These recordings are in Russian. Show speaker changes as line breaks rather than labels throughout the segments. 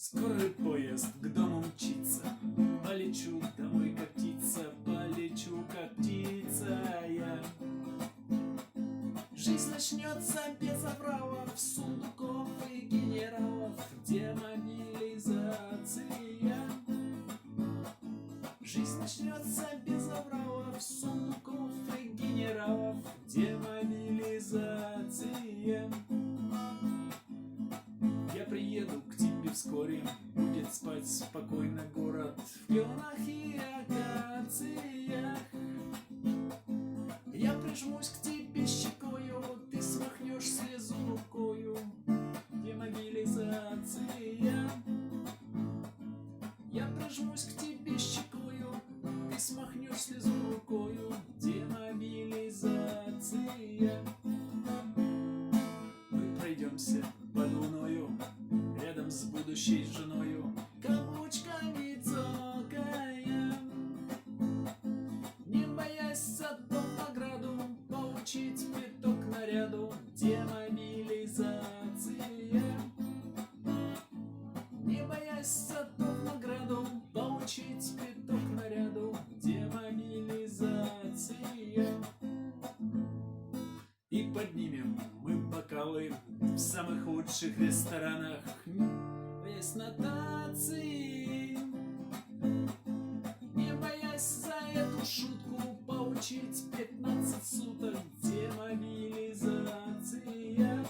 Скорый поезд к дому мчится, полечу домой как птица, полечу как птица я. Жизнь начнется без овралов, сундуков и генералов, демобилизация. Жизнь начнется без овралов, сундуков и генералов, демобилизация. Я приеду к тебе вскоре, будет спать спокойно город в кленах и акациях. Я прижмусь к тебе щекою, ты смахнешь слезу рукою, демобилизация. Я прижмусь к тебе щекою, ты смахнешь слезу рукою, демобилизация. Мы пройдемся под луною, рядом с будущей женою, каблучками цокая, не боясь за тот награду, получить пяток наряду, демобилизация. Не боясь за тот награду, получить пяток наряду, демобилизация. И поднимем мы бокалы в самых лучших ресторанах, без нотации. Не боясь за эту шутку, получить 15 суток, демобилизация.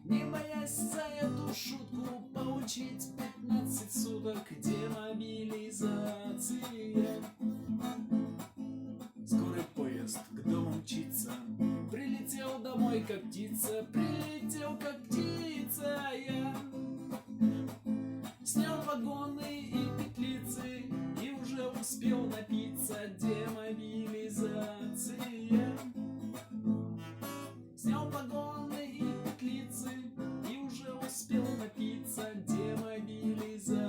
Не боясь за эту шутку, получить 15 суток, демобилизация. Скорый поезд к дому мчится, прилетел домой как птица, прилетел как птица я. Снял вагоны и петлицы и уже успел напиться, демобилизация. Снял погоны и петлицы и уже успел напиться, демобилизация.